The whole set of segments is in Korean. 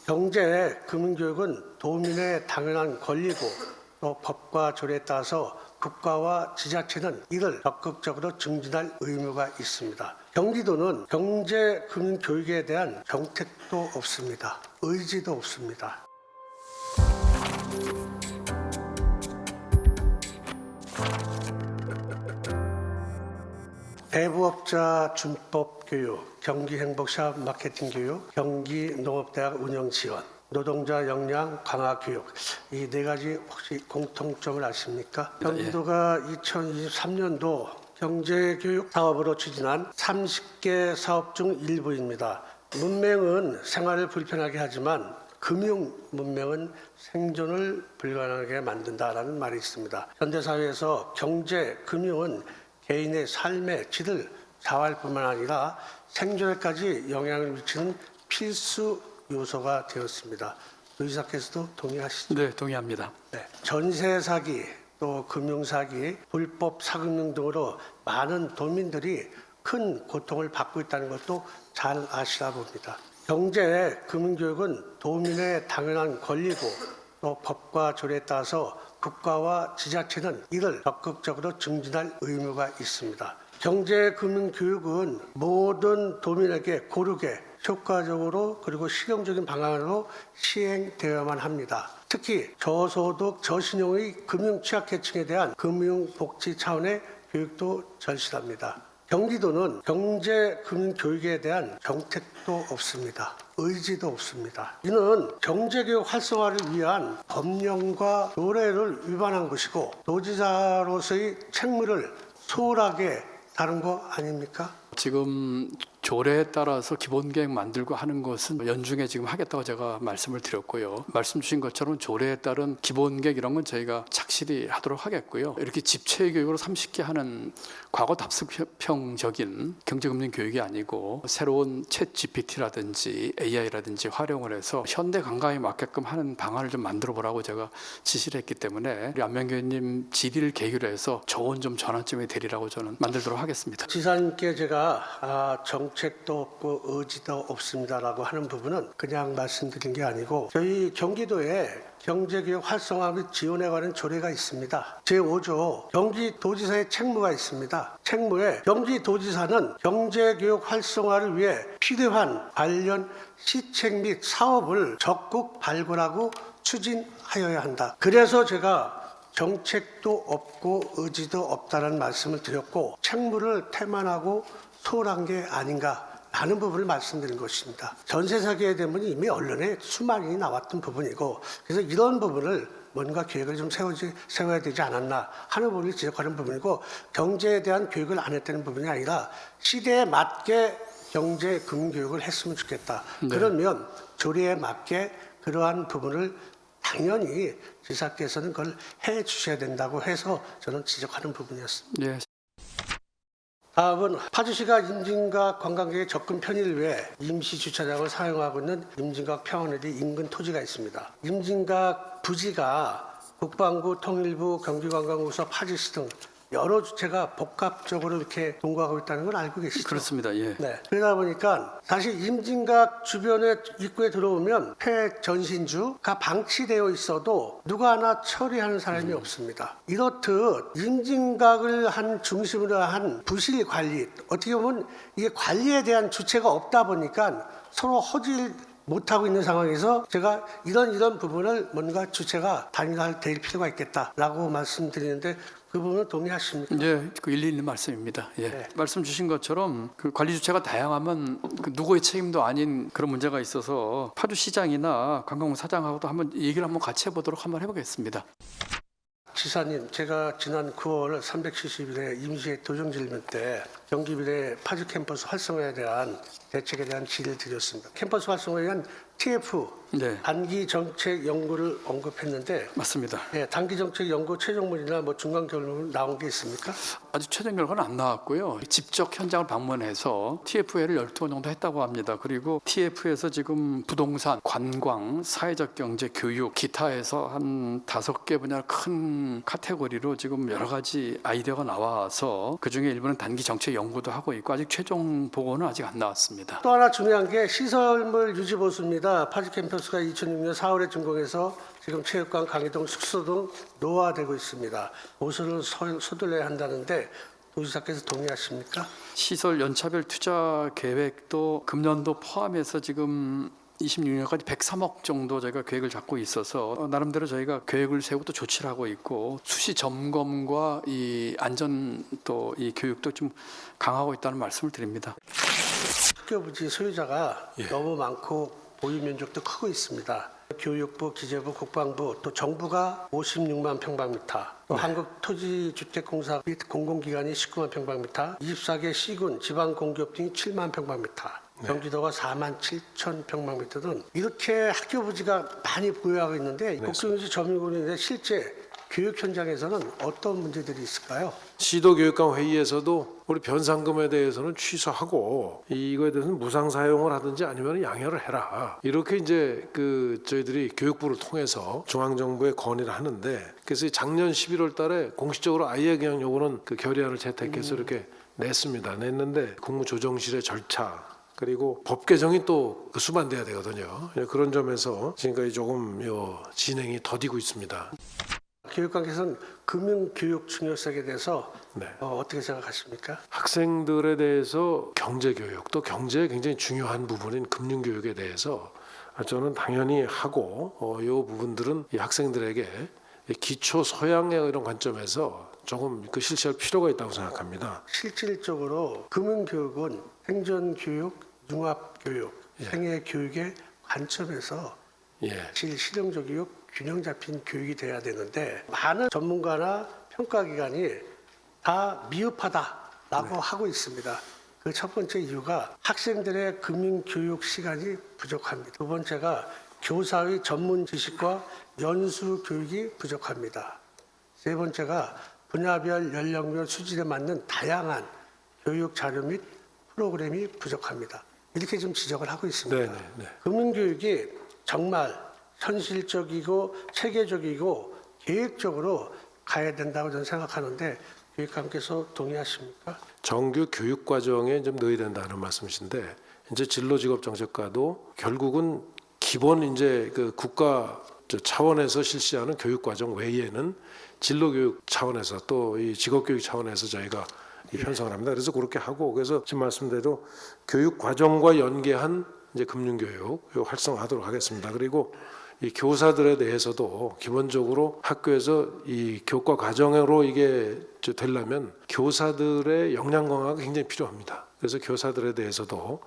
경제, 금융교육은 도민의 당연한 권리고 또 법과 조례에 따라서 국가와 지자체는 이를 적극적으로 증진할 의무가 있습니다. 경기도는 경제, 금융, 교육에 대한 정책도 없습니다. 의지도 없습니다. 대부업자 준법 교육, 경기행복샵 마케팅 교육, 경기농업대학 운영 지원, 노동자 역량 강화 교육, 이 네 가지 혹시 공통점을 아십니까? 경기도가 2023년도 경제교육 사업으로 추진한 30개 사업 중 일부입니다. 문맹은 생활을 불편하게 하지만 금융 문명은 생존을 불가능하게 만든다라는 말이 있습니다. 현대사회에서 경제, 금융은 개인의 삶의 질을 좌우할 뿐만 아니라 생존에까지 영향을 미치는 필수 요소가 되었습니다. 의사께서도 동의하시죠? 네, 동의합니다. 네. 전세 사기, 또 금융 사기, 불법 사금융 등으로 많은 도민들이 큰 고통을 받고 있다는 것도 잘 아시다 봅니다. 경제, 금융교육은 도민의 당연한 권리고 또 법과 조례에 따라서 국가와 지자체는 이를 적극적으로 증진할 의무가 있습니다. 경제, 금융, 교육은 모든 도민에게 고르게 효과적으로 그리고 실용적인 방안으로 시행되어야만 합니다. 특히 저소득, 저신용의 금융 취약계층에 대한 금융복지 차원의 교육도 절실합니다. 경기도는 경제, 금융, 교육에 대한 정책도 없습니다. 의지도 없습니다. 이는 경제교육 활성화를 위한 법령과 조례를 위반한 것이고 도지사로서의 책무를 소홀하게 다룬 거 아닙니까? 지금 조례에 따라서 기본계획 만들고 하는 것은 연중에 지금 하겠다고 제가 말씀을 드렸고요. 말씀 주신 것처럼 조례에 따른 기본계획 이런 건 저희가 착실히 하도록 하겠고요. 이렇게 집체 교육으로 30개 하는 과거 답습형적인 경제금융 교육이 아니고 새로운 챗 GPT라든지 AI라든지 활용을 해서 현대 관광에 맞게끔 하는 방안을 좀 만들어 보라고 제가 지시를 했기 때문에 우리 안명 교수님 질의를 계기로 해서 좋은 좀 전환점이 되리라고 저는 만들도록 하겠습니다. 지사님께 제가 정책도 없고 의지도 없습니다라고 하는 부분은 그냥 말씀드린 게 아니고 저희 경기도에 경제교육 활성화 및 지원에 관한 조례가 있습니다. 제5조 경기도지사의 책무가 있습니다. 책무에 경기도지사는 경제교육 활성화를 위해 필요한 관련 시책 및 사업을 적극 발굴하고 추진하여야 한다. 그래서 제가 정책도 없고 의지도 없다는 말씀을 드렸고 책무를 태만하고 소홀한 게 아닌가 하는 부분을 말씀드린 것입니다. 전세 사기에 대한 부분이 이미 언론에 수많이 나왔던 부분이고 그래서 이런 부분을 뭔가 계획을 좀 세워야 되지 않았나 하는 부분을 지적하는 부분이고 경제에 대한 교육을 안 했다는 부분이 아니라 시대에 맞게 경제, 금융교육을 했으면 좋겠다. 네. 그러면 조례에 맞게 그러한 부분을 당연히 지사께서는 그걸 해 주셔야 된다고 해서 저는 지적하는 부분이었습니다. 네. 다음은 파주시가 임진각 관광객의 접근 편의를 위해 임시 주차장을 사용하고 있는 임진각 평원리 인근 토지가 있습니다. 임진각 부지가 국방부, 통일부, 경기관광부서, 파주시 등 여러 주체가 복합적으로 이렇게 동거하고 있다는 걸 알고 계시죠? 그렇습니다. 예. 네. 그러다 보니까 사실 임진각 주변에 입구에 들어오면 폐전신주가 방치되어 있어도 누가 하나 처리하는 사람이 없습니다. 이렇듯 임진각을 한 중심으로 한 부실 관리, 어떻게 보면 이게 관리에 대한 주체가 없다 보니까 서로 허질 못하고 있는 상황에서 제가 이런 부분을 뭔가 주체가 단일화될 필요가 있겠다라고 말씀드리는데 그 부분은 동의하십니까? 예, 그 일리 있는 말씀입니다. 예. 네. 말씀 주신 것처럼 그 관리 주체가 다양하면 그 누구의 책임도 아닌 그런 문제가 있어서 파주시장이나 관광부 사장하고도 얘기를 같이 해보도록 한번 해보겠습니다. 지사님, 제가 지난 9월 370일에 임시의 도정질문 때 경기 미래 파주 캠퍼스 활성화에 대한 대책에 대한 질의를 드렸습니다. 캠퍼스 활성화에 대한 TF 네, 단기 정책 연구를 언급했는데 맞습니다. 예, 단기 정책 연구 최종문이나 중간 결론 나온 게 있습니까? 아직 최종 결과는 안 나왔고요. 직접 현장을 방문해서 TF회를 12번 정도 했다고 합니다. 그리고 TF에서 지금 부동산, 관광, 사회적 경제, 교육, 기타에서 한 5개 분야 큰 카테고리로 지금 여러 가지 아이디어가 나와서 그중에 일부는 단기 정책 연구도 하고 있고 아직 최종 보고는 아직 안 나왔습니다. 또 하나 중요한 게 시설물 유지 보수입니다. 파주 캠퍼스가 2006년 4월에 준공해서 지금 체육관, 강의동, 숙소 등 노후화되고 있습니다. 보수를 서둘러야 한다는데 도지사께서 동의하십니까? 시설 연차별 투자 계획도 금년도 포함해서 지금 26년까지 103억 정도 저희가 계획을 잡고 있어서 나름대로 저희가 계획을 세우고 또 조치를 하고 있고 수시 점검과 이 안전 또 이 교육도 좀 강화하고 있다는 말씀을 드립니다. 학교 부지 소유자가 너무 많고 보유 면적도 크고 있습니다. 교육부, 기재부, 국방부, 또 정부가 56만 평방미터, 또 한국토지주택공사 및 공공기관이 19만 평방미터, 24개 시군, 지방공기업 등이 7만 평방미터, 경기도가 4만 7천 평방미터 등 이렇게 학교 부지가 많이 보유하고 있는데 국교육지 점유군인데 실제 교육 현장에서는 어떤 문제들이 있을까요? 시도교육감 회의에서도 우리 변상금에 대해서는 취소하고 이거에 대해서는 무상 사용을 하든지 아니면 양해를 해라. 이렇게 이제 저희들이 교육부를 통해서 중앙정부에 건의를 하는데 그래서 작년 11월 달에 공식적으로 아예 그냥 요거는 결의안을 채택해서 이렇게 냈는데 국무조정실의 절차 그리고 법 개정이 또 수반돼야 되거든요. 그런 점에서 지금까지 조금 진행이 더디고 있습니다. 교육관께서는 금융교육 중요성에 대해서 네. 어떻게 생각하십니까? 학생들에 대해서 경제교육 또 경제에 굉장히 중요한 부분인 금융교육에 대해서 저는 당연히 하고 이 부분들은 이 학생들에게 기초 소양의 이런 관점에서 조금 실시할 필요가 있다고 생각합니다. 실질적으로 금융교육은 행정교육, 융합교육, 생애교육의 관점에서 실용적이고 균형 잡힌 교육이 돼야 되는데 많은 전문가나 평가기관이 다 미흡하다라고 하고 있습니다. 그 첫 번째 이유가 학생들의 금융교육 시간이 부족합니다. 두 번째가 교사의 전문 지식과 연수 교육이 부족합니다. 세 번째가 분야별 연령별 수준에 맞는 다양한 교육 자료 및 프로그램이 부족합니다. 이렇게 좀 지적을 하고 있습니다. 금융교육이 정말 현실적이고 체계적이고 계획적으로 가야 된다고 저는 생각하는데 교육감께서 동의하십니까? 정규 교육 과정에 좀 넣어야 된다는 말씀이신데 이제 진로직업정책과도 결국은 기본 이제 국가 차원에서 실시하는 교육 과정 외에는 진로교육 차원에서 또 이 직업교육 차원에서 저희가 편성을 합니다. 그래서 그렇게 하고 그래서 지금 말씀대로 교육 과정과 연계한 이제 금융교육 활성화하도록 하겠습니다. 그리고 이 교사들에 대해서도 기본적으로 학교에서 이 교과 과정으로 이게 되려면 교사들의 역량 강화가 굉장히 필요합니다. 그래서 교사들에 대해서도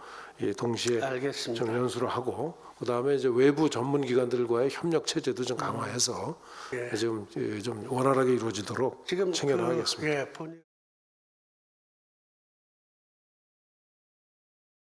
동시에 좀 연수를 하고 그다음에 이제 외부 전문 기관들과의 협력 체제도 좀 강화해서 좀 원활하게 이루어지도록 챙겨 나가겠습니다.